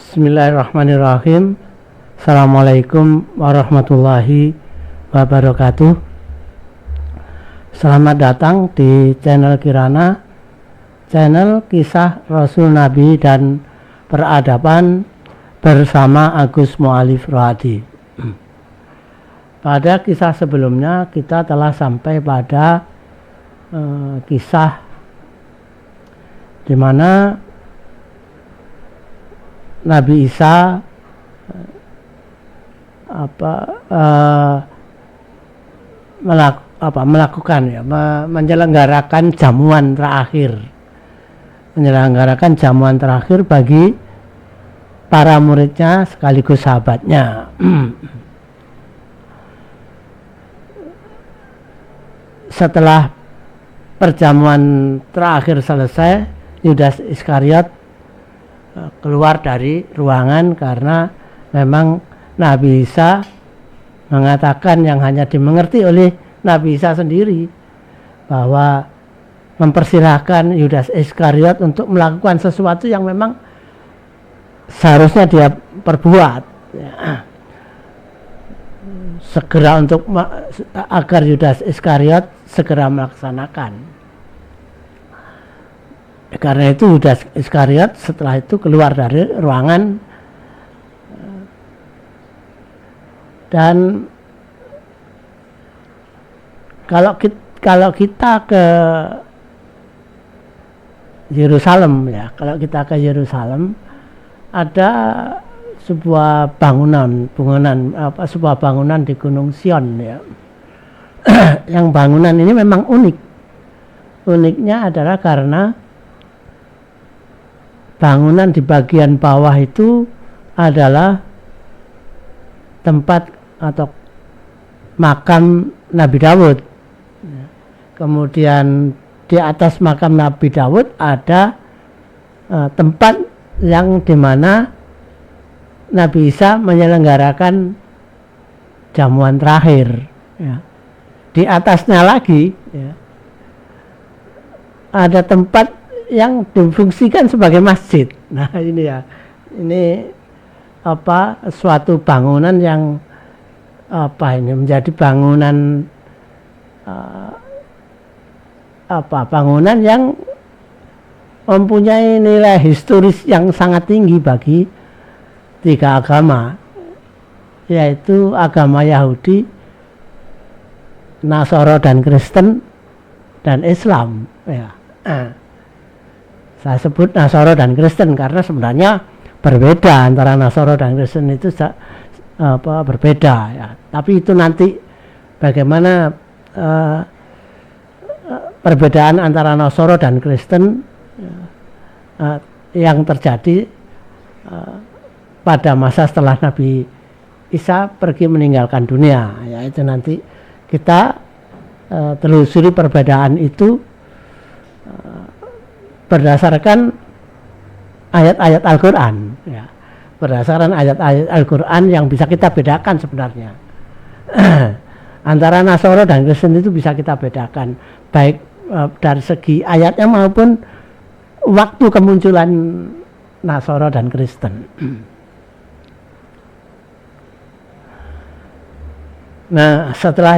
Bismillahirrahmanirrahim. Assalamualaikum warahmatullahi wabarakatuh. Selamat datang di channel Kirana, channel kisah Rasul Nabi dan peradaban bersama Agus Mu'alif Rohadi. Pada kisah sebelumnya kita telah sampai pada kisah di mana Nabi Isa menyelenggarakan jamuan terakhir bagi para muridnya sekaligus sahabatnya. Setelah perjamuan terakhir selesai, Yudas Iskariot keluar dari ruangan karena memang Nabi Isa mengatakan yang hanya dimengerti oleh Nabi Isa sendiri, bahwa mempersilahkan Yudas Iskariot untuk melakukan sesuatu yang memang seharusnya dia perbuat, ya. Agar Yudas Iskariot segera melaksanakan. Karena itu Yudas Iskariot setelah itu keluar dari ruangan, dan kalau kita ke Yerusalem, ya, ada sebuah bangunan di Gunung Sion, ya. Yang bangunan ini memang unik. Uniknya adalah karena bangunan di bagian bawah itu adalah tempat atau makam Nabi Daud. Kemudian di atas makam Nabi Daud ada tempat yang dimana Nabi Isa menyelenggarakan jamuan terakhir, ya. Di atasnya lagi, ya, ada tempat yang difungsikan sebagai masjid. Nah, ini suatu bangunan yang menjadi bangunan bangunan yang mempunyai nilai historis yang sangat tinggi bagi tiga agama, yaitu agama Yahudi, Nasara dan Kristen, dan Islam, ya. Saya sebut Nasara dan Kristen karena sebenarnya berbeda antara Nasara dan Kristen itu berbeda, ya. Tapi itu nanti bagaimana perbedaan antara Nasara dan Kristen yang terjadi pada masa setelah Nabi Isa pergi meninggalkan dunia, ya. Itu nanti kita telusuri perbedaan itu berdasarkan ayat-ayat Al-Quran, ya. Berdasarkan ayat-ayat Al-Quran yang bisa kita bedakan sebenarnya. Antara Nasara dan Kristen itu bisa kita bedakan, baik dari segi ayatnya maupun waktu kemunculan Nasara dan Kristen. Nah, setelah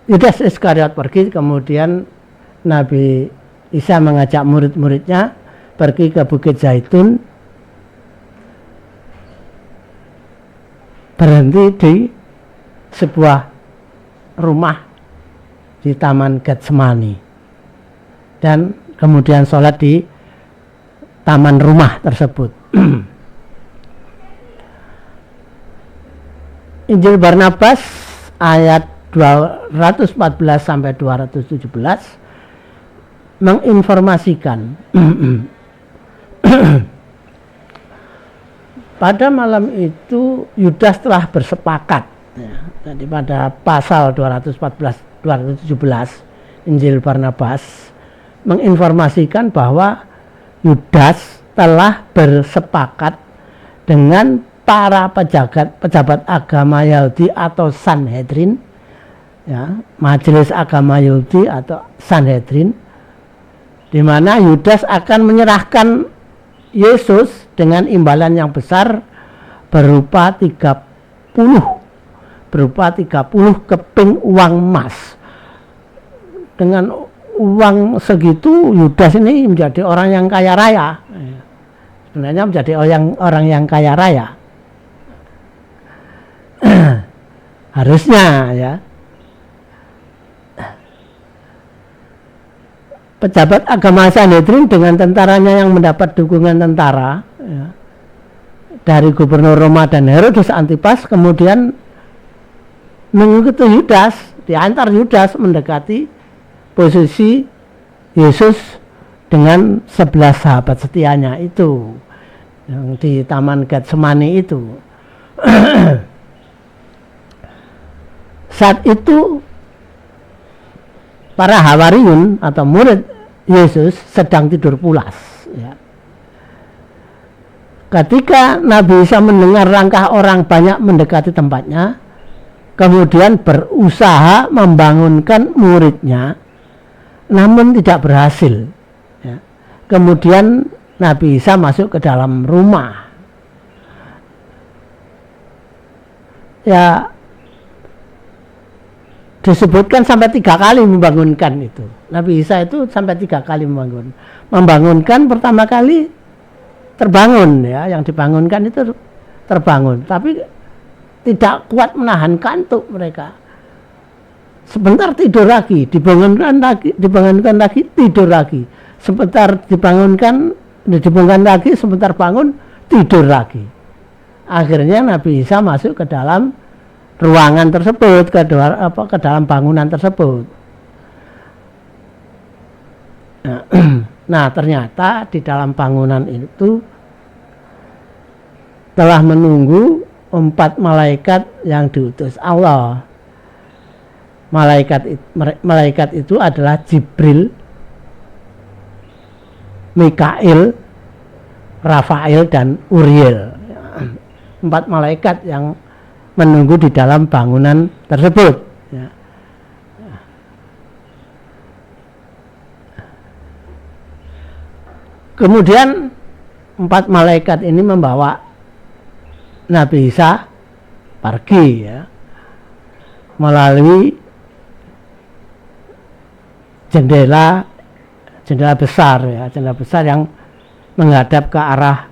Yudas Iskariot pergi, kemudian Nabi Isa mengajak murid-muridnya pergi ke Bukit Zaitun, berhenti di sebuah rumah di Taman Getsemani, dan kemudian sholat di taman rumah tersebut. Injil Barnabas ayat 214 sampai 217 menginformasikan pada malam itu Yudas telah bersepakat, ya. Jadi pada pasal 214-217 Injil Barnabas menginformasikan bahwa Yudas telah bersepakat dengan para pejabat agama Yahudi atau Sanhedrin ya, majelis agama Yahudi atau Sanhedrin, di mana Yudas akan menyerahkan Yesus dengan imbalan yang besar berupa 30 keping uang emas. Dengan uang segitu Yudas ini menjadi orang yang kaya raya. Sebenarnya menjadi orang yang kaya raya. Harusnya ya. Pejabat agama Sanhedrin dengan tentaranya yang mendapat dukungan tentara ya, dari gubernur Roma dan Herodes Antipas, kemudian mengikuti Yudas, diantar Yudas mendekati posisi Yesus dengan 11 sahabat setianya itu yang di Taman Getsemani itu. Saat itu para Hawariun atau murid Yesus sedang tidur pulas ya. Ketika Nabi Isa mendengar langkah orang banyak mendekati tempatnya, kemudian berusaha membangunkan muridnya, namun tidak berhasil ya. Kemudian Nabi Isa masuk ke dalam rumah ya, disebutkan sampai 3 kali membangunkan itu. Nabi Isa itu sampai 3 kali membangunkan. Pertama kali terbangun ya, yang dibangunkan itu terbangun, tapi tidak kuat menahan kantuk mereka. Sebentar tidur lagi, dibangunkan lagi, tidur lagi. Sebentar dibangunkan lagi, sebentar bangun, tidur lagi. Akhirnya Nabi Isa masuk ke dalam ruangan tersebut, ke dalam bangunan tersebut. Nah, ternyata di dalam bangunan itu telah menunggu 4 malaikat yang diutus Allah. Malaikat itu adalah Jibril, Mikail, Rafael, dan Uriel. 4 malaikat yang menunggu di dalam bangunan tersebut ya. Kemudian 4 malaikat ini membawa Nabi Isa pergi ya, melalui jendela besar ya, jendela besar yang menghadap ke arah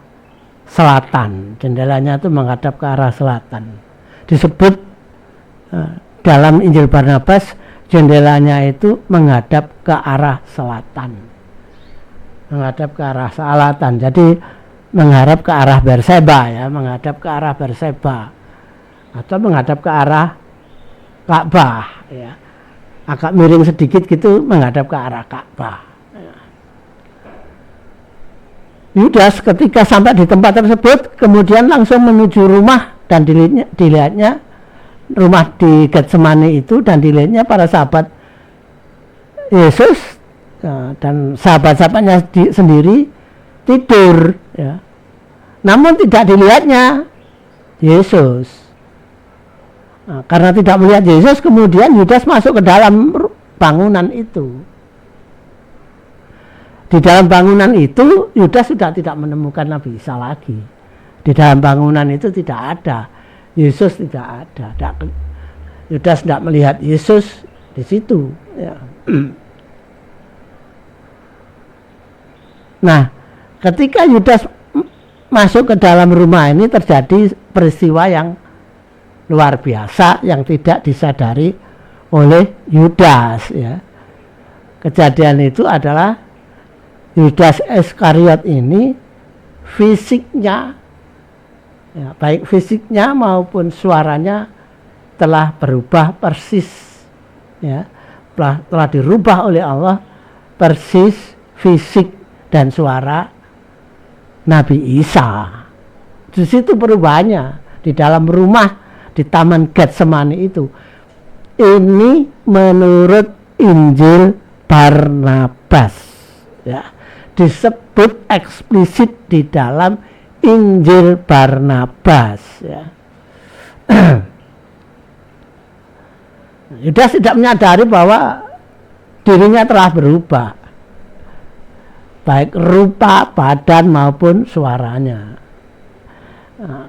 selatan. Jendelanya itu menghadap ke arah selatan. Disebut dalam Injil Barnabas, jendelanya itu menghadap ke arah selatan. Menghadap ke arah selatan. Jadi menghadap ke arah Berseba ya, menghadap ke arah Berseba atau menghadap ke arah Ka'bah ya. Agak miring sedikit gitu menghadap ke arah Ka'bah. Yudas ketika sampai di tempat tersebut kemudian langsung menuju rumah dan dilihatnya rumah di Getsemani itu, dan dilihatnya para sahabat Yesus dan sahabat-sahabatnya sendiri tidur ya. Namun tidak dilihatnya Yesus. Nah, karena tidak melihat Yesus, kemudian Yudas masuk ke dalam bangunan itu. Di dalam bangunan itu Yudas sudah tidak menemukan Nabi Isa lagi. Di dalam bangunan itu tidak ada Yesus, tidak ada. Yudas tidak melihat Yesus di situ ya. Nah, ketika Yudas masuk ke dalam rumah ini terjadi peristiwa yang luar biasa yang tidak disadari oleh Yudas ya. Kejadian itu adalah Yudas Iskariot ini fisiknya ya, baik fisiknya maupun suaranya telah berubah persis ya, telah dirubah oleh Allah persis fisik dan suara Nabi Isa. Di situ perubahannya di dalam rumah di Taman Getsemani itu. Ini menurut Injil Barnabas ya, disebut eksplisit di dalam Injil Barnabas ya. Yudas tidak menyadari bahwa dirinya telah berubah, baik rupa, badan maupun suaranya.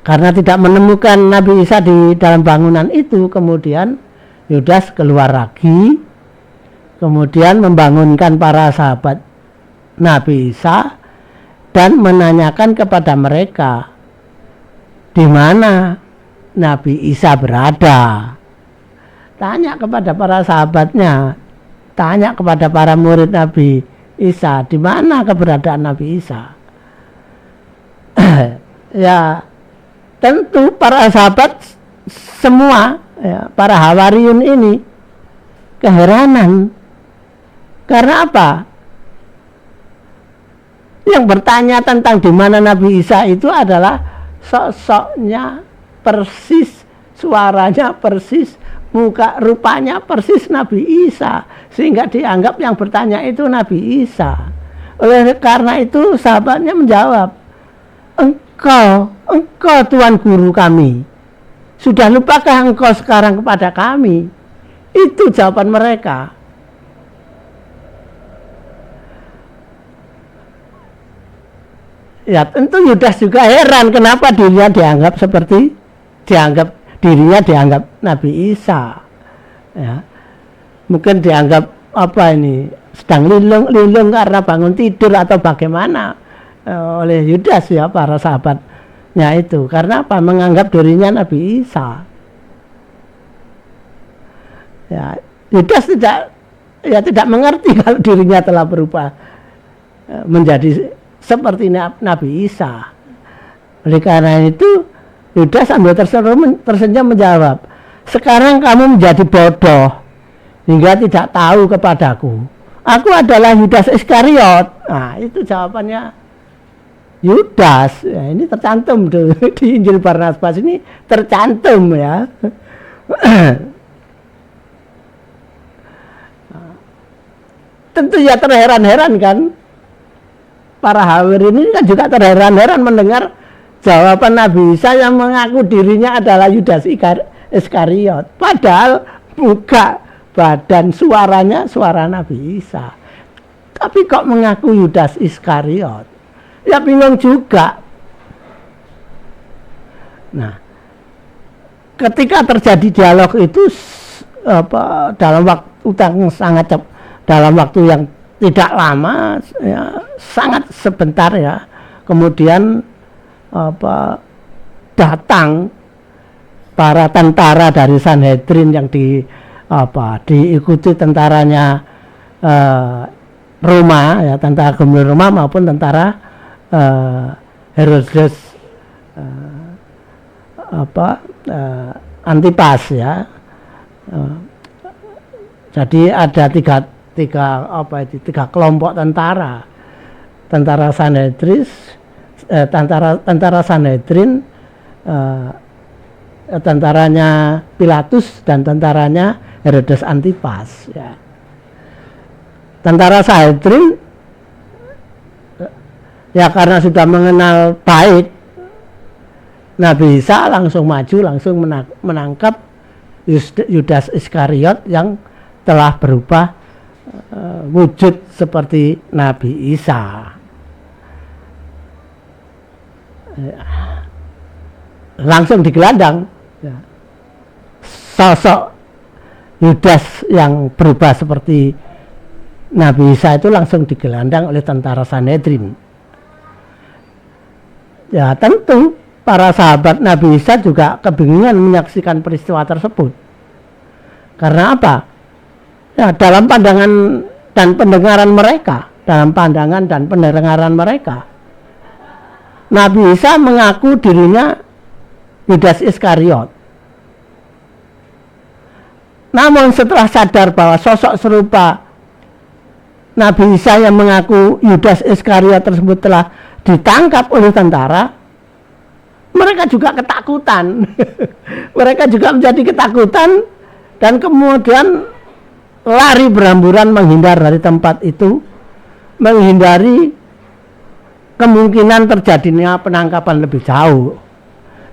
Karena tidak menemukan Nabi Isa di dalam bangunan itu, kemudian Yudas keluar lagi, kemudian membangunkan para sahabat Nabi Isa dan menanyakan kepada mereka di mana Nabi Isa berada. Tanya kepada para sahabatnya, tanya kepada para murid Nabi Isa, di mana keberadaan Nabi Isa. Ya, tentu para sahabat semua, ya, para Hawariyun ini keheranan. Karena apa? Yang bertanya tentang di mana Nabi Isa itu adalah sosoknya persis, suaranya persis, muka rupanya persis Nabi Isa, sehingga dianggap yang bertanya itu Nabi Isa. Oleh karena itu sahabatnya menjawab, engkau Tuan Guru kami, sudah lupakah engkau sekarang kepada kami? Itu jawaban mereka. Ya tentu Yudas juga heran kenapa dirinya dianggap Nabi Isa. Ya. Mungkin dianggap apa ini, sedang linglung karena bangun tidur atau bagaimana oleh Yudas, ya, para sahabatnya itu. Karena apa? Menganggap dirinya Nabi Isa. Ya, Yudas tidak mengerti kalau dirinya telah berubah menjadi seperti Nabi Isa. Oleh karena itu Yudas sambil tersenyum menjawab, sekarang kamu menjadi bodoh hingga tidak tahu kepadaku. Aku adalah Yudas Iskariot. Nah, itu jawabannya Yudas. Ya, ini tercantum tuh di Injil Barnabas ini tercantum, ya. Tentu ya terheran-heran kan. Para Hawir ini kan juga terheran-heran mendengar jawaban Nabi Isa yang mengaku dirinya adalah Yudas Iskariot. Padahal muka, badan, suaranya suara Nabi Isa. Tapi kok mengaku Yudas Iskariot? Ya bingung juga. Nah, ketika terjadi dialog itu dalam waktu yang tidak lama, ya, sangat sebentar, ya. Kemudian datang para tentara dari Sanhedrin yang diikuti tentaranya Roma, ya, tentara gubernur Roma maupun tentara Herodes Antipas, ya. Jadi ada tiga kelompok tentara Sanhedrin, tentara Sanhedrin, tentaranya Pilatus dan tentaranya Herodes Antipas, ya. Tentara Sanhedrin ya karena sudah mengenal baik Nabi Isa, langsung maju, langsung menangkap Yudas Iskariot yang telah berubah wujud seperti Nabi Isa. Langsung digelandang, ya. Sosok Yudas yang berubah seperti Nabi Isa itu langsung digelandang oleh tentara Sanhedrin. Ya tentu para sahabat Nabi Isa juga kebingungan menyaksikan peristiwa tersebut. Karena apa? Ya, dalam pandangan dan pendengaran mereka, Nabi Isa mengaku dirinya Yudas Iskariot. Namun setelah sadar bahwa sosok serupa Nabi Isa yang mengaku Yudas Iskariot tersebut telah ditangkap oleh tentara, mereka juga ketakutan. Mereka juga menjadi ketakutan dan kemudian lari berhamburan menghindar dari tempat itu, menghindari kemungkinan terjadinya penangkapan lebih jauh.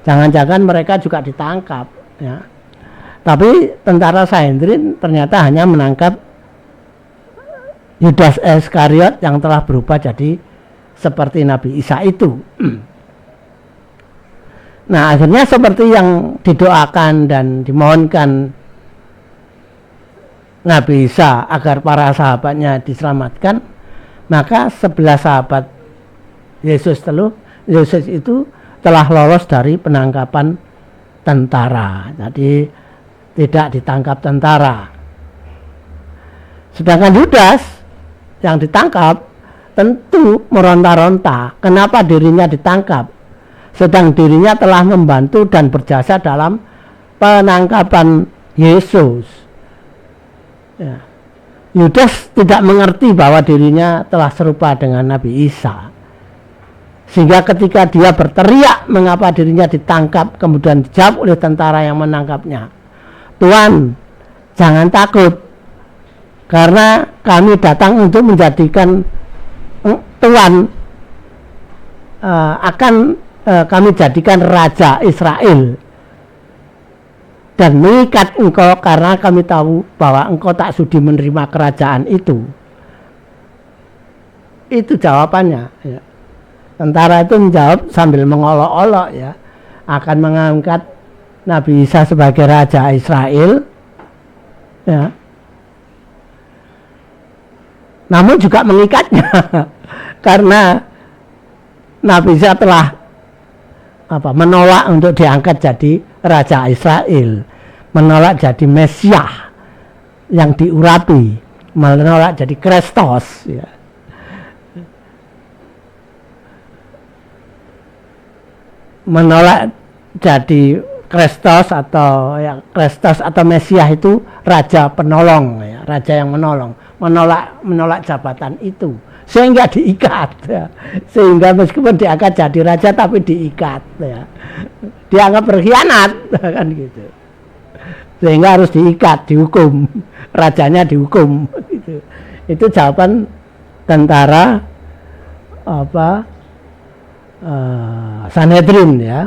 Jangan-jangan mereka juga ditangkap, ya. Tapi tentara Sanhedrin ternyata hanya menangkap Yudas Iskariot yang telah berubah jadi seperti Nabi Isa itu. Nah, akhirnya seperti yang didoakan dan dimohonkan Nabi Isa agar para sahabatnya diselamatkan, maka 11 sahabat Yesus itu telah lolos dari penangkapan tentara. Jadi tidak ditangkap tentara. Sedangkan Yudas yang ditangkap tentu meronta-ronta kenapa dirinya ditangkap, sedang dirinya telah membantu dan berjasa dalam penangkapan Yesus. Ya. Yudas tidak mengerti bahwa dirinya telah serupa dengan Nabi Isa, sehingga ketika dia berteriak mengapa dirinya ditangkap, kemudian dijawab oleh tentara yang menangkapnya, "Tuan, jangan takut, karena kami datang untuk menjadikan Tuhan kami jadikan Raja Israel dan mengikat engkau karena kami tahu bahwa engkau tak sudi menerima kerajaan itu." Itu jawabannya. Ya. Tentara itu menjawab sambil mengolok-olok, ya, akan mengangkat Nabi Isa sebagai Raja Israel. Ya. Namun juga mengikatnya karena Nabi Isa telah menolak untuk diangkat jadi Raja Israel, menolak jadi Mesias yang diurapi, menolak jadi Kristus, ya. Menolak jadi Kristus atau Mesias itu raja penolong, ya, raja yang menolong, menolak jabatan itu, sehingga diikat, ya. Sehingga meskipun diangkat jadi raja tapi diikat, ya. Dianggap berkhianat, kan gitu, sehingga harus diikat, dihukum, rajanya dihukum, gitu. Itu jawaban tentara Sanhedrin, ya.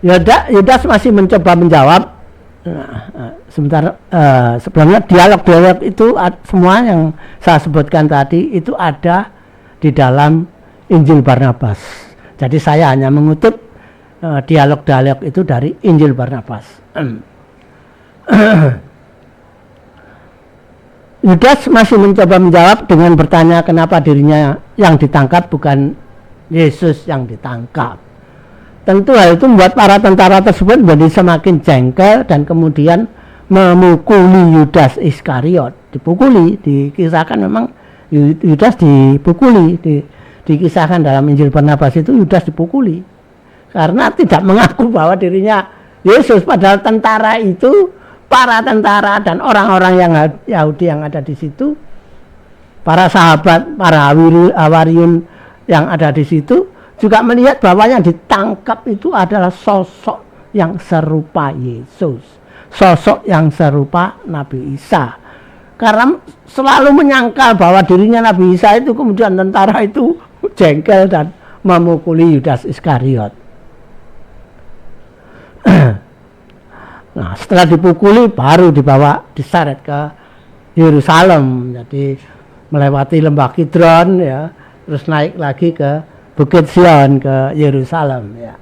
Yudas masih mencoba menjawab. Sebelumnya dialog itu semua yang saya sebutkan tadi itu ada di dalam Injil Barnabas. Jadi saya hanya mengutip dialog-dialog itu dari Injil Barnabas. Yudas masih mencoba menjawab dengan bertanya kenapa dirinya yang ditangkap bukan Yesus yang ditangkap. Tentu hal itu membuat para tentara tersebut menjadi semakin jengkel dan kemudian memukuli Yudas Iskariot. Dipukuli, dikisahkan memang Yudas dipukuli, dikisahkan dalam Injil Barnabas itu Yudas dipukuli karena tidak mengaku bahwa dirinya Yesus, padahal tentara itu, para tentara dan orang-orang yang Yahudi yang ada di situ, para sahabat, para Hawariun yang ada di situ juga melihat bahwa yang ditangkap itu adalah sosok yang serupa Yesus, sosok yang serupa Nabi Isa. Karena selalu menyangkal bahwa dirinya Nabi Isa itu, kemudian tentara itu jengkel dan memukuli Yudas Iskariot. Nah, setelah dipukuli baru dibawa diseret ke Yerusalem. Jadi melewati lembah Kidron, ya, terus naik lagi ke Bukit Sion, ke Yerusalem, ya.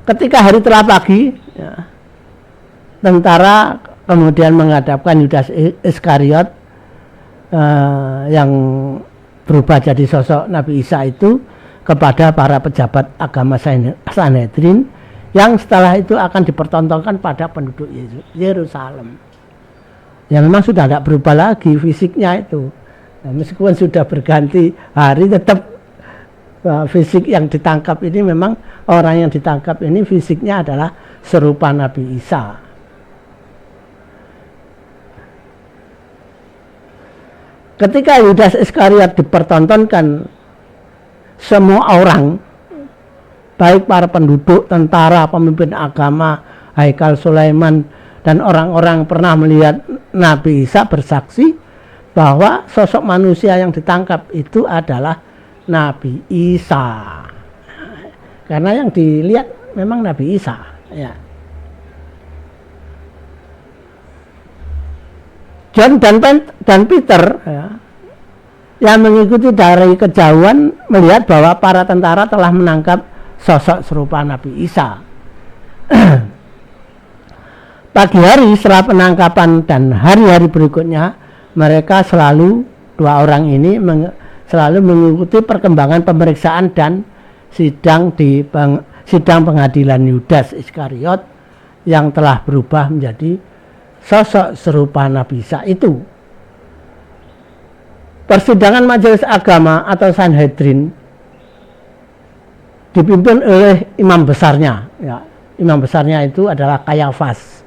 Ketika hari telah pagi, ya, tentara kemudian menghadapkan Yudas Iskariot yang berubah jadi sosok Nabi Isa itu kepada para pejabat agama Sanhedrin, yang setelah itu akan dipertontonkan pada penduduk Yerusalem. Ya memang sudah tidak berubah lagi fisiknya itu. Nah, meskipun sudah berganti hari, tetap fisik yang ditangkap ini, memang orang yang ditangkap ini fisiknya adalah serupa Nabi Isa. Ketika Yudas Iskariot dipertontonkan, semua orang, baik para penduduk, tentara, pemimpin agama, Haikal Sulaiman, dan orang-orang pernah melihat Nabi Isa bersaksi bahwa sosok manusia yang ditangkap itu adalah Nabi Isa. Karena yang dilihat memang Nabi Isa, ya. John dan Peter, ya, yang mengikuti dari kejauhan melihat bahwa para tentara telah menangkap sosok serupa Nabi Isa. Pagi hari setelah penangkapan dan hari-hari berikutnya, mereka dua orang ini selalu mengikuti perkembangan pemeriksaan dan sidang pengadilan Yudas Iskariot yang telah berubah menjadi sosok serupa Nabi Isa itu. Persidangan majelis agama atau Sanhedrin dipimpin oleh imam besarnya, ya. Imam besarnya itu adalah Kayafas.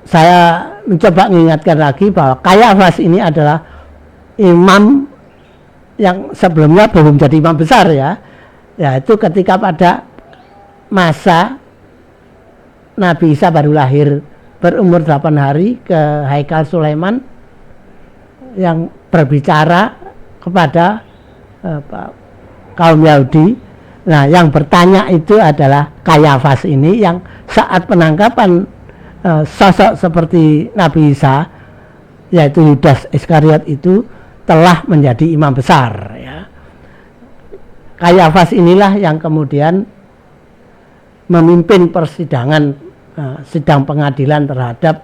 Saya mencoba mengingatkan lagi bahwa Kayafas ini adalah imam yang sebelumnya belum jadi imam besar, ya. Yaitu ketika pada masa Nabi Isa baru lahir berumur 8 hari ke Haikal Sulaiman yang berbicara kepada kaum Yahudi. Nah, yang bertanya itu adalah Kayafas ini yang saat penangkapan sosok seperti Nabi Isa, yaitu Yudas Iskariot itu telah menjadi imam besar, ya. Kayafas inilah yang kemudian memimpin persidangan sidang pengadilan terhadap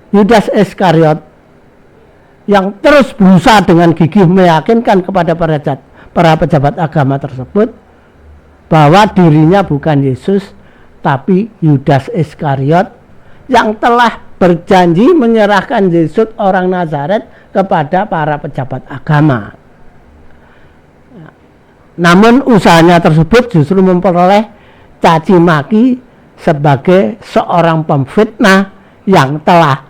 Yudas Iskariot yang terus berusaha dengan gigih meyakinkan kepada para pejabat agama tersebut bahwa dirinya bukan Yesus tapi Yudas Iskariot yang telah berjanji menyerahkan Yesus orang Nazaret kepada para pejabat agama. Namun usahanya tersebut justru memperoleh caci maki sebagai seorang pemfitnah yang telah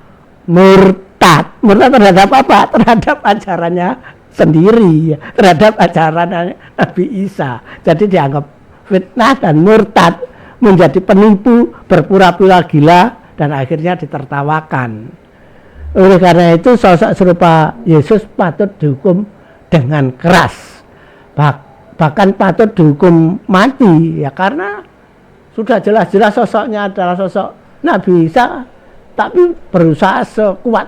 murtad. Murtad terhadap apa? Terhadap ajarannya sendiri, terhadap ajaran Nabi Isa. Jadi dianggap fitnah dan murtad, menjadi penipu, berpura-pura gila, dan akhirnya ditertawakan. Oleh karena itu sosok serupa Yesus patut dihukum dengan keras, bahkan patut dihukum mati, ya, karena sudah jelas-jelas sosoknya adalah sosok Nabi Isa, tapi berusaha sekuat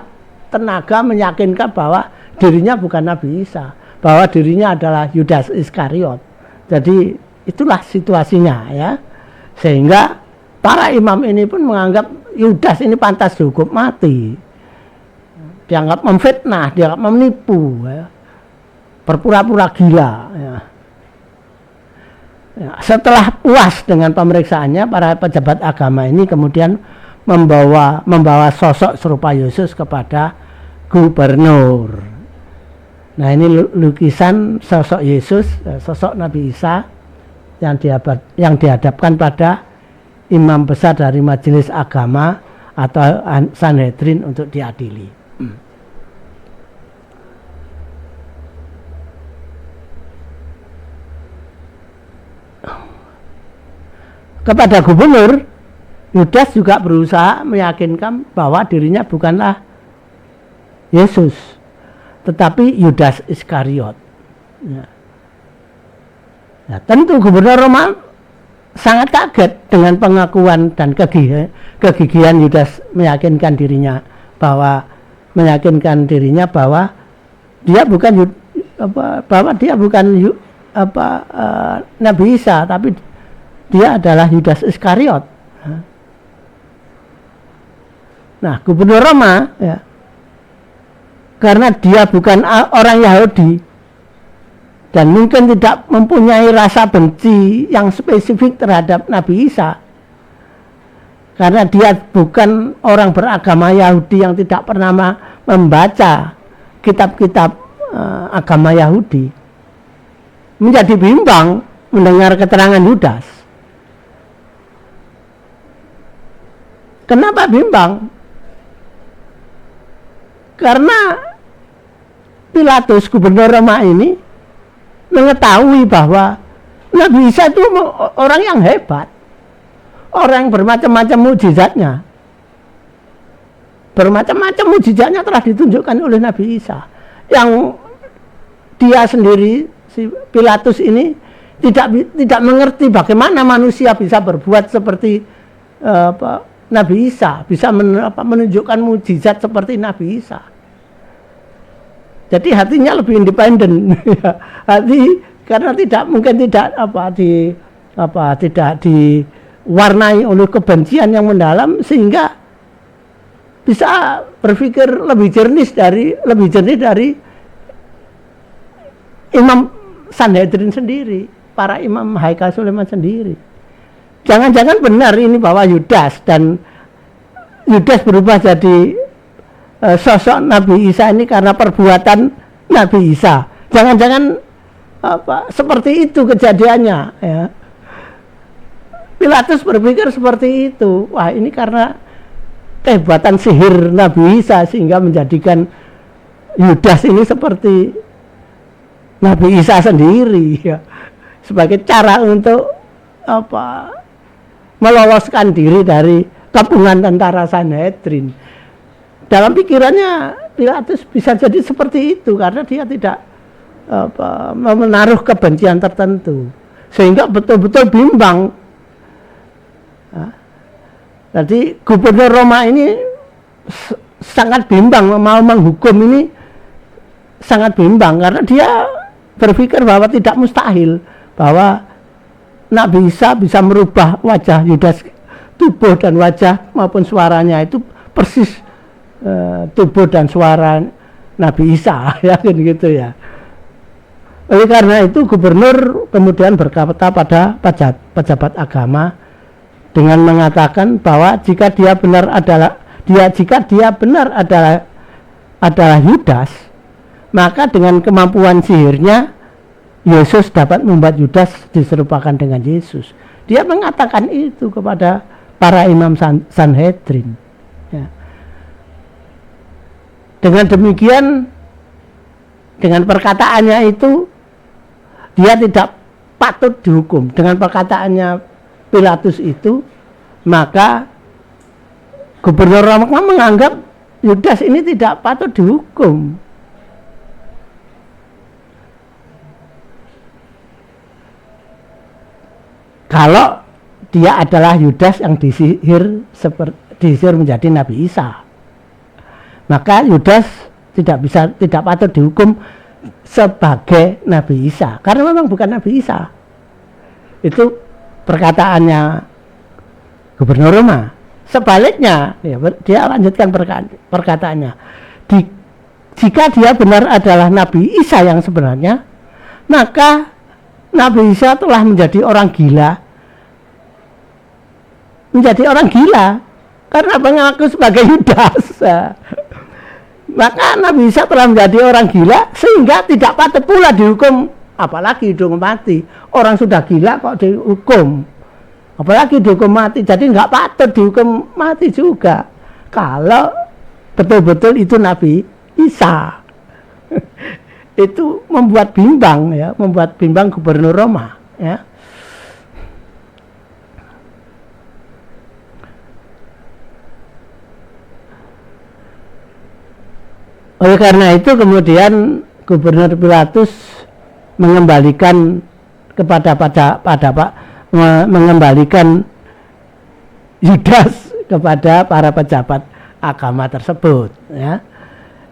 tenaga meyakinkan bahwa dirinya bukan Nabi Isa, bahwa dirinya adalah Yudas Iskariot. Jadi itulah situasinya, ya, sehingga para imam ini pun menganggap Yudas ini pantas dihukum mati. Dianggap memfitnah, dianggap menipu, ya, berpura-pura gila, ya. Ya, setelah puas dengan pemeriksaannya, para pejabat agama ini kemudian membawa sosok serupa Yesus kepada gubernur. Nah, ini lukisan sosok Yesus, sosok Nabi Isa yang dihadapkan pada imam besar dari majelis agama atau Sanhedrin untuk diadili. Kepada gubernur, Yudas juga berusaha meyakinkan bahwa dirinya bukanlah Yesus, tetapi Yudas Iskariot. Ya. Ya, tentu gubernur Roma sangat kaget dengan pengakuan dan kegigihan Yudas meyakinkan dirinya bahwa dia bukan Nabi Isa, tapi dia adalah Yudas Iskariot. Nah, gubernur Roma, ya, karena dia bukan orang Yahudi dan mungkin tidak mempunyai rasa benci yang spesifik terhadap Nabi Isa, karena dia bukan orang beragama Yahudi yang tidak pernah membaca kitab-kitab agama Yahudi, menjadi bimbang mendengar keterangan Yudas. Kenapa bimbang? Karena Pilatus, gubernur Roma ini, mengetahui bahwa Nabi Isa itu orang yang hebat, orang yang bermacam-macam mukjizatnya. bermacam-macam mujizatnya telah ditunjukkan oleh Nabi Isa, yang dia sendiri, si Pilatus ini tidak mengerti bagaimana manusia bisa berbuat seperti Nabi Isa, bisa menunjukkan mujizat seperti Nabi Isa. Jadi hatinya lebih independen. Hati karena tidak diwarnai oleh kebencian yang mendalam, sehingga bisa berpikir lebih jernih dari Imam Sanhedrin sendiri, para imam Haikal Sulaiman sendiri. Jangan-jangan benar ini bahwa Yudas berubah jadi sosok Nabi Isa ini karena perbuatan Nabi Isa. Jangan-jangan seperti itu kejadiannya, ya. Pilatus berpikir seperti itu. Wah, ini karena kehebatan sihir Nabi Isa sehingga menjadikan Yudas ini seperti Nabi Isa sendiri, ya. Sebagai cara untuk meloloskan diri dari kepungan tentara Sanhedrin. Dalam pikirannya Pilatus bisa jadi seperti itu karena dia tidak menaruh kebencian tertentu, sehingga betul-betul bimbang. Jadi gubernur Roma ini sangat bimbang, mau menghukum ini sangat bimbang karena dia berpikir bahwa tidak mustahil bahwa Nabi Isa bisa merubah wajah Yudas, tubuh dan wajah maupun suaranya itu persis tubuh dan suara Nabi Isa, ya gitu ya. Oleh karena itu gubernur kemudian berkata pada pejabat agama dengan mengatakan bahwa jika dia benar adalah Yudas, maka dengan kemampuan sihirnya Yesus dapat membuat Yudas diserupakan dengan Yesus. Dia mengatakan itu kepada para imam Sanhedrin, ya. Dengan demikian, dengan perkataannya itu dia tidak patut dihukum. Dengan perkataannya Pilatus itu, maka gubernur Roma menganggap Yudas ini tidak patut dihukum. Kalau dia adalah Yudas yang disihir menjadi Nabi Isa, maka Yudas tidak patut dihukum sebagai Nabi Isa karena memang bukan Nabi Isa. Itu perkataannya gubernur Roma. Sebaliknya, ya, dia lanjutkan perkataannya. Jika dia benar adalah Nabi Isa yang sebenarnya, maka Nabi Isa telah menjadi orang gila. Menjadi orang gila karena mengaku sebagai Yudas. Maka Nabi Isa telah menjadi orang gila sehingga tidak patut pula dihukum, apalagi dihukum mati. Orang sudah gila kok dihukum, apalagi dihukum mati. Jadi nggak patut dihukum mati juga kalau betul-betul itu Nabi Isa. Itu membuat bimbang, ya, membuat bimbang gubernur Roma, ya. Oleh karena itu kemudian gubernur Pilatus mengembalikan mengembalikan Yudas kepada para pejabat agama tersebut, ya.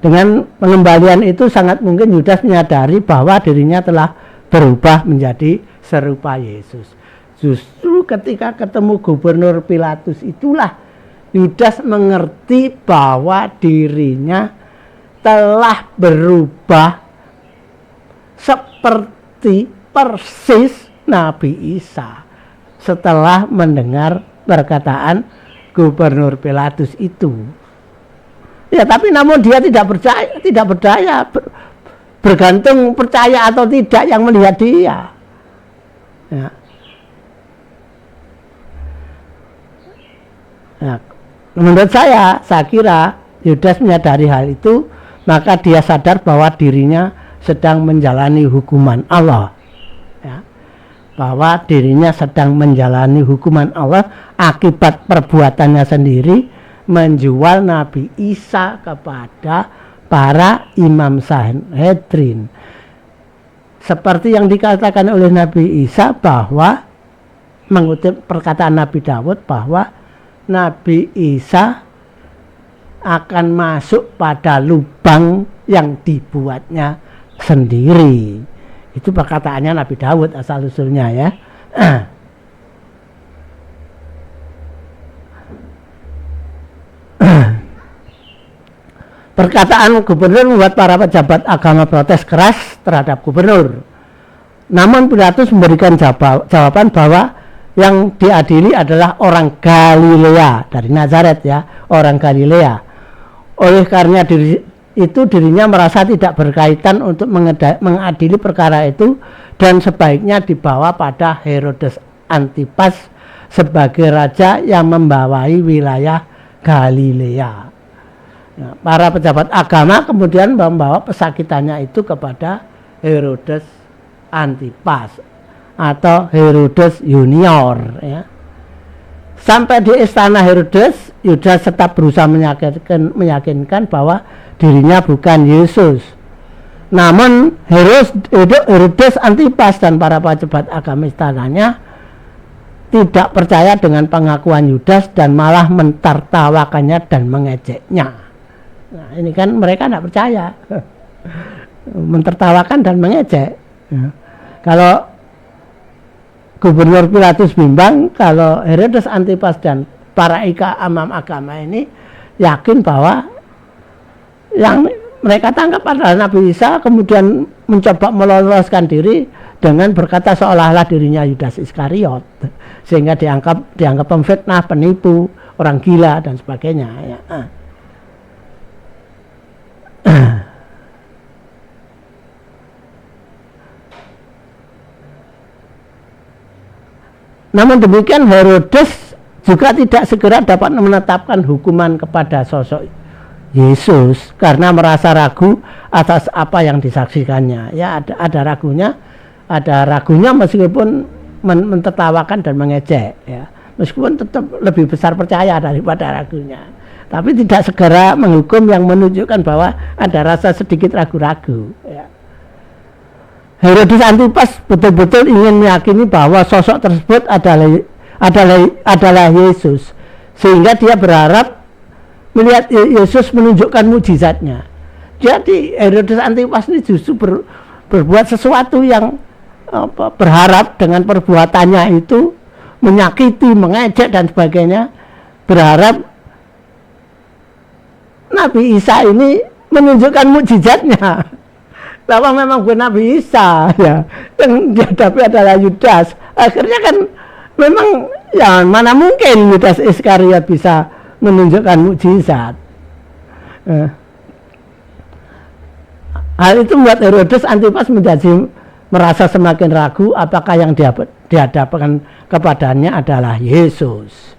Dengan pengembalian itu sangat mungkin Yudas menyadari bahwa dirinya telah berubah menjadi serupa Yesus. Justru ketika ketemu gubernur Pilatus itulah Yudas mengerti bahwa dirinya telah berubah seperti persis Nabi Isa setelah mendengar perkataan gubernur Pilatus itu. Ya, tapi namun dia tidak berdaya, bergantung percaya atau tidak yang melihat dia. Ya. Nah, menurut saya kira Yudas menyadari hal itu, maka dia sadar bahwa dirinya sedang menjalani hukuman Allah, ya. Bahwa dirinya sedang menjalani hukuman Allah akibat perbuatannya sendiri, menjual Nabi Isa kepada para imam Sanhedrin. Seperti yang dikatakan oleh Nabi Isa bahwa, mengutip perkataan Nabi Daud, bahwa Nabi Isa akan masuk pada lubang yang dibuatnya sendiri. Itu perkataannya Nabi Daud asal usulnya ya. Perkataan gubernur membuat para pejabat agama protes keras terhadap gubernur. Namun Pilatus memberikan jawaban bahwa yang diadili adalah orang Galilea dari Nazaret ya, orang Galilea. Oleh karena dirinya merasa tidak berkaitan untuk mengadili perkara itu dan sebaiknya dibawa pada Herodes Antipas sebagai raja yang membawai wilayah Galilea. Nah, para pejabat agama kemudian membawa pesakitannya itu kepada Herodes Antipas atau Herodes Junior ya. Sampai di istana Herodes, Yudas tetap berusaha meyakinkan bahwa dirinya bukan Yesus. Namun Herodes Antipas dan para pejabat agama istananya tidak percaya dengan pengakuan Yudas dan malah mentertawakannya dan mengejeknya. Nah, ini kan mereka tidak percaya, mentertawakan dan mengejek. Ya. Kalau Gubernur Pilatus bimbang, kalau Herodes Antipas dan para imam agama ini yakin bahwa yang mereka tangkap adalah Nabi Isa, kemudian mencoba meloloskan diri dengan berkata seolah-olah dirinya Yudas Iskariot, sehingga dianggap pemfitnah, penipu, orang gila dan sebagainya. Ya. Namun demikian Herodes juga tidak segera dapat menetapkan hukuman kepada sosok Yesus karena merasa ragu atas apa yang disaksikannya. Ya ada ragunya meskipun mentertawakan dan mengejek ya. Meskipun tetap lebih besar percaya daripada ragunya. Tapi tidak segera menghukum yang menunjukkan bahwa ada rasa sedikit ragu-ragu ya. Herodes Antipas betul-betul ingin meyakini bahwa sosok tersebut adalah Yesus, sehingga dia berharap melihat Yesus menunjukkan mukjizatnya. Jadi Herodes Antipas ini justru berbuat sesuatu yang berharap dengan perbuatannya itu menyakiti, mengejek dan sebagainya, berharap Nabi Isa ini menunjukkan mukjizatnya. Bahwa memang bukan Nabi Isa ya, yang dihadapi adalah Yudas. Akhirnya kan memang ya mana mungkin Yudas Iskariot bisa menunjukkan mukjizat. Hal itu membuat Herodes Antipas merasa semakin ragu apakah yang dihadapkan kepadanya adalah Yesus.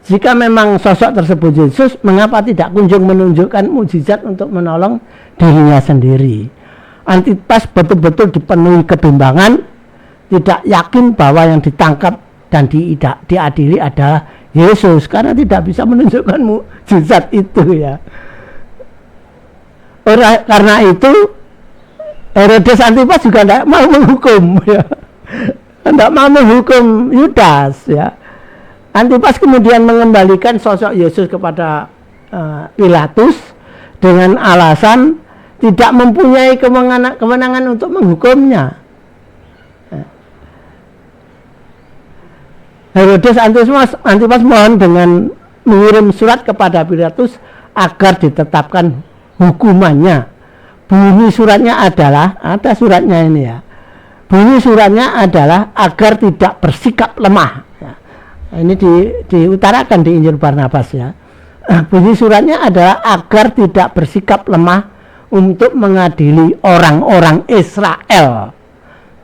Jika memang sosok tersebut Yesus, mengapa tidak kunjung menunjukkan mukjizat untuk menolong dirinya sendiri? Antipas betul-betul dipenuhi kebimbangan, tidak yakin bahwa yang ditangkap dan diadili adalah Yesus karena tidak bisa menunjukkan mukjizat itu ya. Karena itu Herodes Antipas juga tidak mau menghukum ya. Tidak mau menghukum Yudas ya. Antipas kemudian mengembalikan sosok Yesus kepada Pilatus dengan alasan tidak mempunyai kewenangan untuk menghukumnya. Herodes Antipas mohon dengan mengirim surat kepada Pilatus agar ditetapkan hukumannya. Bunyi suratnya adalah, ada suratnya ini ya. Bunyi suratnya adalah agar tidak bersikap lemah. Ya. Ini diutarakan di Injil Barnabas ya. Bunyi suratnya adalah agar tidak bersikap lemah untuk mengadili orang-orang Israel.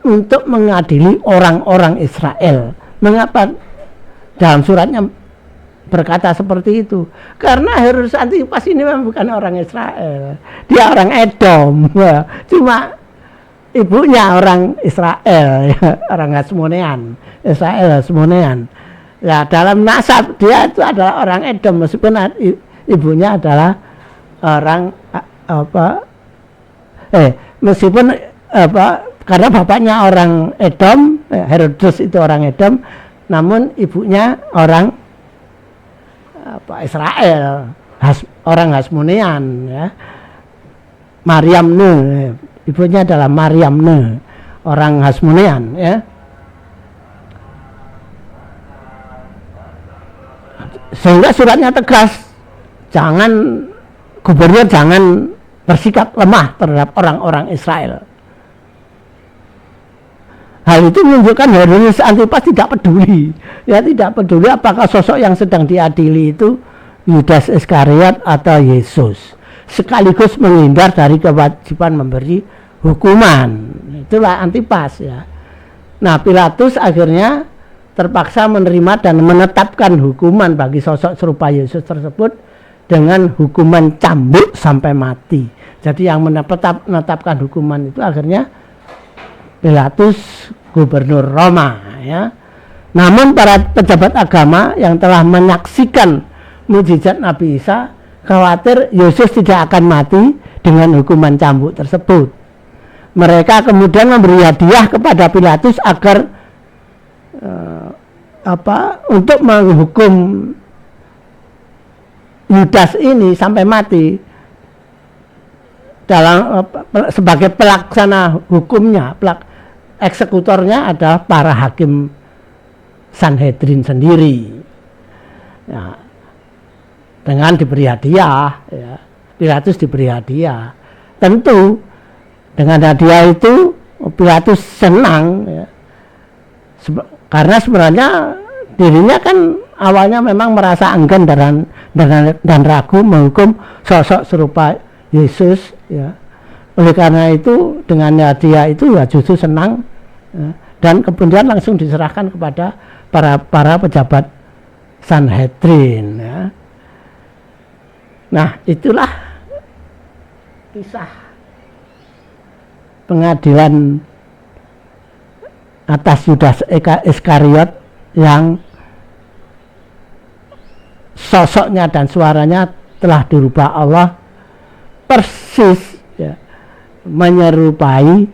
Untuk mengadili orang-orang Israel. Mengapa dalam suratnya berkata seperti itu? Karena Herodes Antipas ini memang bukan orang Israel. Dia orang Edom. Cuma ibunya orang Israel, orang Hasmonean. Israel Hasmonean. Ya dalam nasab dia itu adalah orang Edom meskipun ibunya adalah orang meskipun karena bapaknya orang Edom, Herodes itu orang Edom, namun ibunya orang Israel, orang Hasmonean, ya. Maryamne, ibunya adalah Maryamne, orang Hasmonean, ya. Sehingga suratnya tegas, gubernur jangan bersikap lemah terhadap orang-orang Israel. Hal itu menunjukkan Herodes Antipas tidak peduli, ya, tidak peduli apakah sosok yang sedang diadili itu Yudas Iskariot atau Yesus, sekaligus menghindar dari kewajiban memberi hukuman. Itulah Antipas, ya. Nah, Pilatus akhirnya terpaksa menerima dan menetapkan hukuman bagi sosok serupa Yesus tersebut dengan hukuman cambuk sampai mati. Jadi yang menetapkan hukuman itu akhirnya Pilatus, gubernur Roma, ya. Namun para pejabat agama yang telah menyaksikan mukjizat Nabi Isa khawatir Yesus tidak akan mati dengan hukuman cambuk tersebut. Mereka kemudian memberi hadiah kepada Pilatus agar untuk menghukum Yudas ini sampai mati. Sebagai pelaksana hukumnya, eksekutornya adalah para hakim Sanhedrin sendiri, ya, dengan diberi hadiah, ya. Pilatus diberi hadiah. Tentu dengan hadiah itu Pilatus senang, ya. Karena sebenarnya dirinya kan awalnya memang merasa enggan dan ragu menghukum sosok serupa Yesus, ya. Oleh karena itu dengan hadiah itu ya justru senang, ya, dan kemudian langsung diserahkan kepada para pejabat Sanhedrin, ya. Nah, itulah kisah pengadilan atas Yudas Iskariot yang sosoknya dan suaranya telah dirubah Allah persis, ya, menyerupai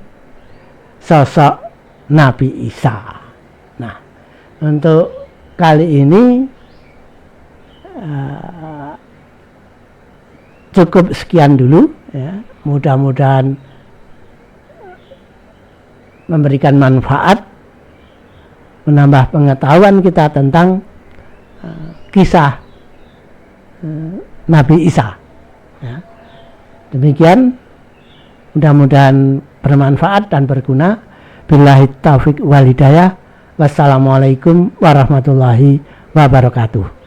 sosok Nabi Isa. Nah, untuk kali ini cukup sekian dulu, ya. Mudah-mudahan memberikan manfaat, menambah pengetahuan kita tentang kisah Nabi Isa, ya. Demikian, mudah-mudahan bermanfaat dan berguna. Billahi taufiq wal hidayah. Wassalamualaikum warahmatullahi wabarakatuh.